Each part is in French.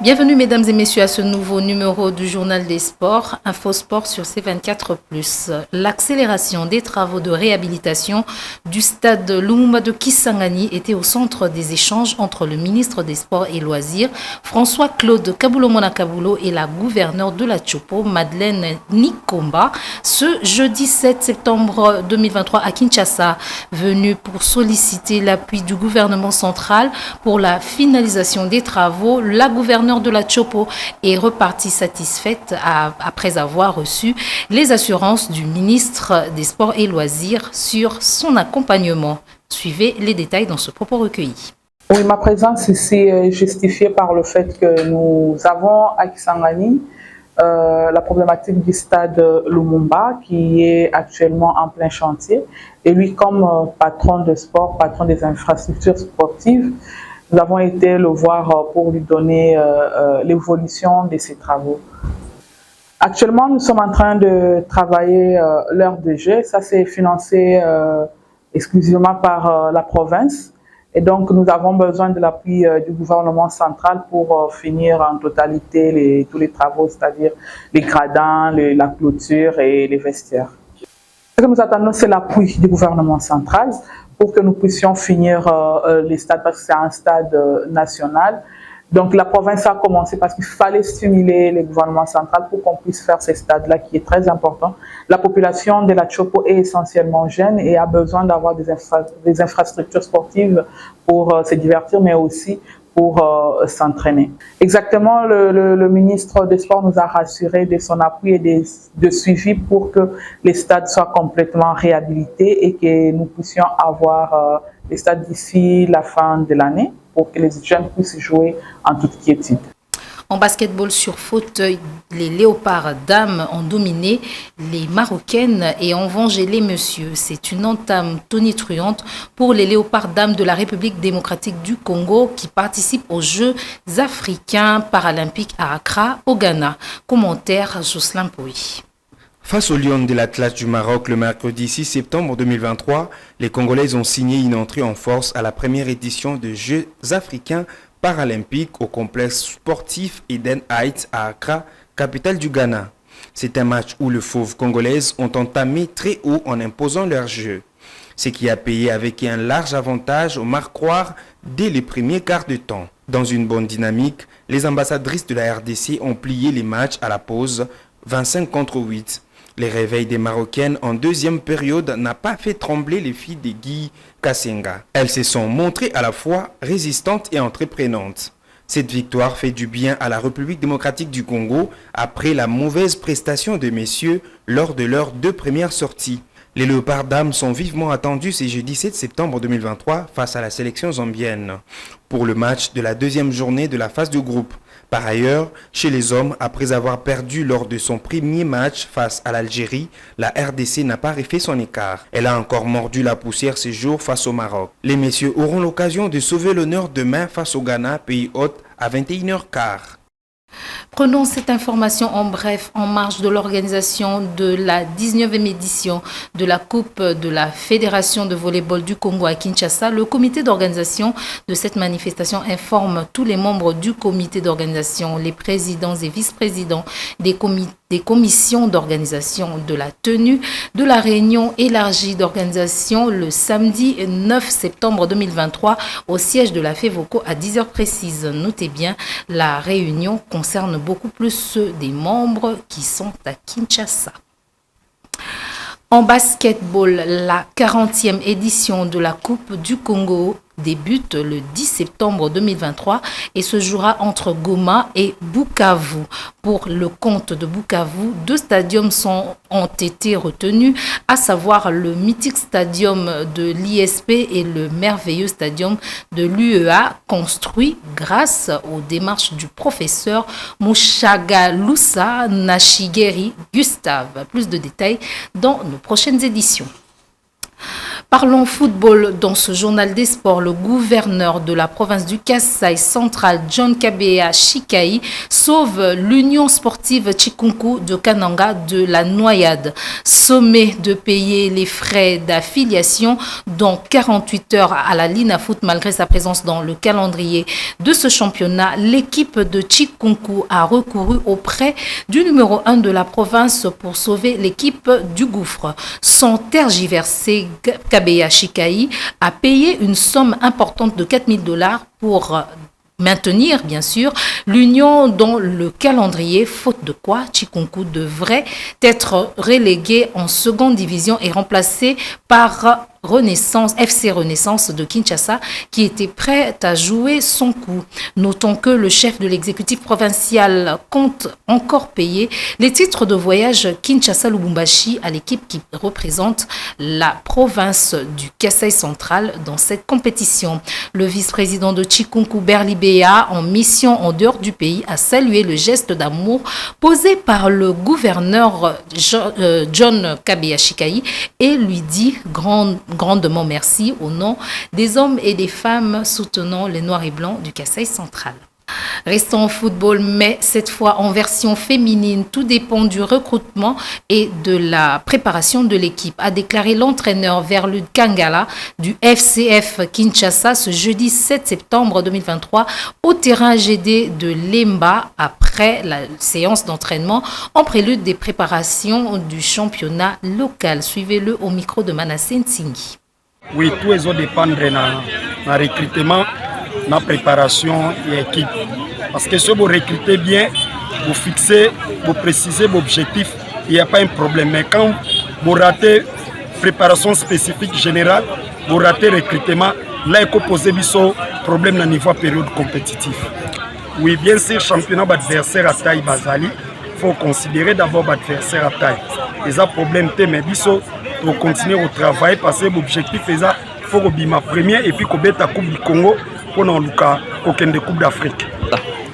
Bienvenue mesdames et messieurs à ce nouveau numéro du Journal des Sports, Infosport sur C24+. L'accélération des travaux de réhabilitation du stade Lumumba de Kisangani était au centre des échanges entre le ministre des Sports et Loisirs, François-Claude Kaboulo-Mona Kaboulo, et la gouverneure de la Tchopo, Madeleine Nikomba, ce jeudi 7 septembre 2023 à Kinshasa, venue pour solliciter l'appui du gouvernement central pour la finalisation des travaux. La gouverneure de la Tchopo est repartie satisfaite après avoir reçu les assurances du ministre des Sports et Loisirs sur son accompagnement. Suivez les détails dans ce propos recueilli. Oui, ma présence ici est justifiée par le fait que nous avons à Kisangani la problématique du stade Lumumba qui est actuellement en plein chantier. Et lui, comme patron de sport, patron des infrastructures sportives, nous avons été le voir pour lui donner l'évolution de ses travaux. Actuellement, nous sommes en train de travailler l'heure de jeu. Ça, c'est financé exclusivement par la province. Et donc, nous avons besoin de l'appui du gouvernement central pour finir en totalité tous les travaux, c'est-à-dire les gradins, la clôture et les vestiaires. Ce que nous attendons, c'est l'appui du gouvernement central pour que nous puissions finir les stades, parce que c'est un stade national. Donc la province a commencé parce qu'il fallait stimuler le gouvernement central pour qu'on puisse faire ces stades-là qui est très important. La population de la Tchopo est essentiellement jeune et a besoin d'avoir des infrastructures sportives pour se divertir, mais aussi pour s'entraîner. Exactement, le ministre des Sports nous a rassuré de son appui et de suivi pour que les stades soient complètement réhabilités et que nous puissions avoir les stades d'ici la fin de l'année pour que les jeunes puissent jouer en toute quiétude. En basketball sur fauteuil, les léopards dames ont dominé les Marocaines et ont vengé les messieurs. C'est une entame tonitruante pour les léopards dames de la République démocratique du Congo qui participent aux Jeux africains paralympiques à Accra, au Ghana. Commentaire Jocelyn Pouy. Face aux Lions de l'Atlas du Maroc le mercredi 6 septembre 2023, les Congolaises ont signé une entrée en force à la première édition des Jeux africains paralympiques au complexe sportif Eden Heights à Accra, capitale du Ghana. C'est un match où les fauves congolaises ont entamé très haut en imposant leur jeu, ce qui a payé avec un large avantage au Marquoir dès les premiers quarts de temps. Dans une bonne dynamique, les ambassadrices de la RDC ont plié les matchs à la pause 25-8. Les réveils des Marocaines en deuxième période n'a pas fait trembler les filles de Guy Kassenga. Elles se sont montrées à la fois résistantes et entreprenantes. Cette victoire fait du bien à la République démocratique du Congo après la mauvaise prestation des messieurs lors de leurs deux premières sorties. Les léopards dames sont vivement attendus ce jeudi 7 septembre 2023 face à la sélection zambienne pour le match de la deuxième journée de la phase de groupe. Par ailleurs, chez les hommes, après avoir perdu lors de son premier match face à l'Algérie, la RDC n'a pas refait son écart. Elle a encore mordu la poussière ce jour face au Maroc. Les messieurs auront l'occasion de sauver l'honneur demain face au Ghana, pays hôte, à 21h15. Prenons cette information en bref en marge de l'organisation de la 19e édition de la Coupe de la Fédération de volleyball du Congo à Kinshasa. Le comité d'organisation de cette manifestation informe tous les membres du comité d'organisation, les présidents et vice-présidents des commissions d'organisation de la tenue de la réunion élargie d'organisation le samedi 9 septembre 2023 au siège de la FEVOCO à 10h précises. Notez bien, la réunion concerne beaucoup plus ceux des membres qui sont à Kinshasa. En basketball, la 40e édition de la Coupe du Congo débute le 10 septembre 2023 et se jouera entre Goma et Bukavu. Pour le compte de Bukavu, deux stadiums ont été retenus, à savoir le mythique stadium de l'ISP et le merveilleux stadium de l'UEA, construit grâce aux démarches du professeur Mushagalusa Nashigeri Gustave. Plus de détails dans nos prochaines éditions. Parlons football. Dans ce journal des sports, le gouverneur de la province du Kasaï central, John Kabeya Shikai, sauve l'Union sportive Chikunku de Kananga de la noyade. Sommé de payer les frais d'affiliation dans 48 heures à la Linafoot malgré sa présence dans le calendrier de ce championnat, l'équipe de Chikunku a recouru auprès du numéro 1 de la province pour sauver l'équipe du gouffre. Sans tergiverser, Kabeya Shikai a payé une somme importante de $4,000 pour maintenir, bien sûr, l'union dans le calendrier, faute de quoi Chikunku devrait être relégué en seconde division et remplacé par FC Renaissance de Kinshasa qui était prêt à jouer son coup. Notons que le chef de l'exécutif provincial compte encore payer les titres de voyage Kinshasa-Lubumbashi à l'équipe qui représente la province du Kasaï central dans cette compétition. Le vice-président de Chikunku, Berli Bea, en mission en dehors du pays, a salué le geste d'amour posé par le gouverneur John Kabeya Shikai et lui dit grandement merci au nom des hommes et des femmes soutenant les Noirs et Blancs du Kasaï central. Restons au football, mais cette fois en version féminine. Tout dépend du recrutement et de la préparation de l'équipe, a déclaré l'entraîneur Verlude Kangala du FCF Kinshasa ce jeudi 7 septembre 2023 au terrain GD de Lemba après la séance d'entraînement en prélude des préparations du championnat local. Suivez-le au micro de Manassé Nsingi. Oui, tout est dépendre de recrutement, la préparation et l'équipe. Parce que si vous recrutez bien, vous fixez, vous précisez vos objectifs, il n'y a pas un problème. Mais quand vous ratez préparation spécifique générale, vous ratez recrutement, là il faut poser un problème au niveau période compétitive. Oui, bien sûr, championnat d'adversaire à taille Bazali, il faut considérer d'abord l'adversaire à taille. Les problèmes, mais pour continuer au travail, parce que l'objectif est il faut que bima premier et puis que la Coupe du Congo pour nous aucun des Coupe d'Afrique.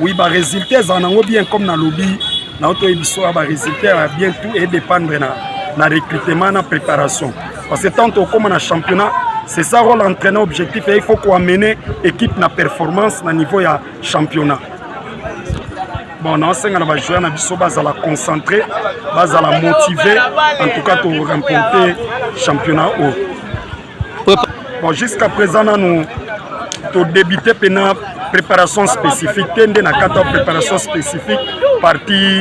Oui, les résultats sont bien comme dans le lobby, les résultats bien tout et dépendre de la recrutement, de la préparation. Parce que tant que comme dans le championnat, c'est ça le rôle d'entraîneur objectif et il faut qu'on amène l'équipe à performance au niveau du championnat. Bon, nous avons joué à la concentrer, à la motiver, en tout cas pour remporter le championnat haut. Bon, jusqu'à présent, nous avons débuté la préparation spécifique, préparation spécifique, partie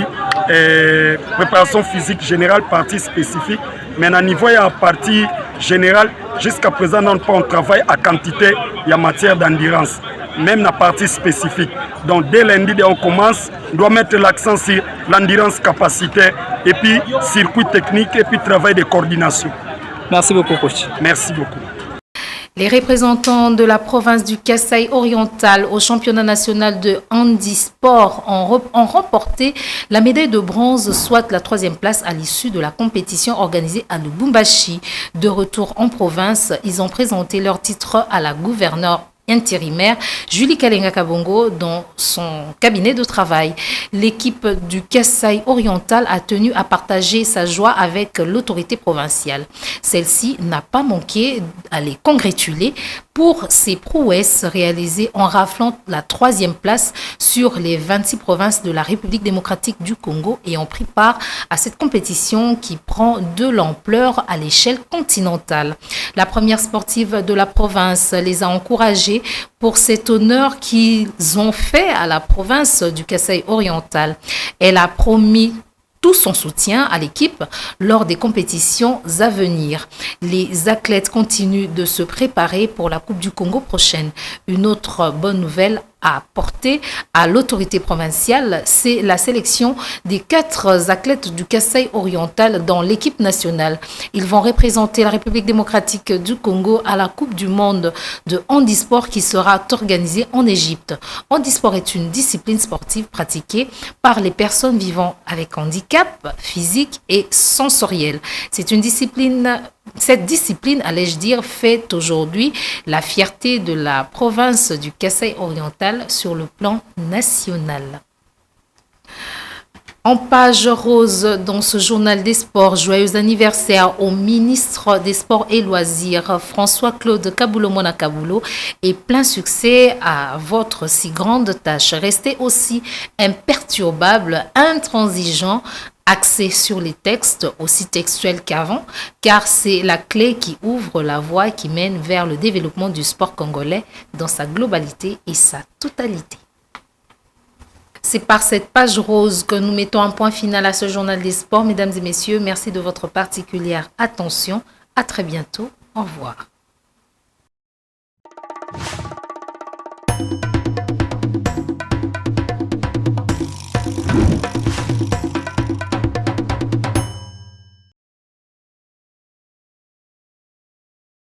préparation physique générale, partie spécifique. Mais à niveau de la partie générale, jusqu'à présent, nous travaille à quantité, il y a matière d'endurance. Même la partie spécifique. Donc dès lundi, on commence, on doit mettre l'accent sur l'endurance capacitaire et puis circuit technique et puis travail de coordination. Merci beaucoup, coach. Merci beaucoup. Les représentants de la province du Kasaï oriental au championnat national de handisport ont remporté la médaille de bronze, soit la 3e place à l'issue de la compétition organisée à Lubumbashi. De retour en province, ils ont présenté leur titre à la gouverneure intérimaire Julie Kalenga Kabongo dans son cabinet de travail. L'équipe du Kasaï oriental a tenu à partager sa joie avec l'autorité provinciale. Celle-ci n'a pas manqué à les congratuler pour ses prouesses réalisées en raflant la 3e place sur les 26 provinces de la République démocratique du Congo et ont pris part à cette compétition qui prend de l'ampleur à l'échelle continentale. La première sportive de la province les a encouragés pour cet honneur qu'ils ont fait à la province du Kasaï oriental. Elle a promis tout son soutien à l'équipe lors des compétitions à venir. Les athlètes continuent de se préparer pour la Coupe du Congo prochaine. Une autre bonne nouvelle à apporter à l'autorité provinciale, c'est la sélection des 4 athlètes du Kasaï oriental dans l'équipe nationale. Ils vont représenter la République démocratique du Congo à la Coupe du monde de handisport qui sera organisée en Égypte. Handisport est une discipline sportive pratiquée par les personnes vivant avec handicap physique et sensoriel. Cette discipline, allais-je dire, fait aujourd'hui la fierté de la province du Kasaï oriental sur le plan national. En page rose, dans ce journal des sports, joyeux anniversaire au ministre des Sports et Loisirs, François-Claude Kaboulo-Mona Kaboulo, et plein succès à votre si grande tâche. Restez aussi imperturbable, intransigeant, axé sur les textes, aussi textuels qu'avant, car c'est la clé qui ouvre la voie qui mène vers le développement du sport congolais dans sa globalité et sa totalité. C'est par cette page rose que nous mettons un point final à ce journal des sports. Mesdames et messieurs, merci de votre particulière attention. À très bientôt. Au revoir.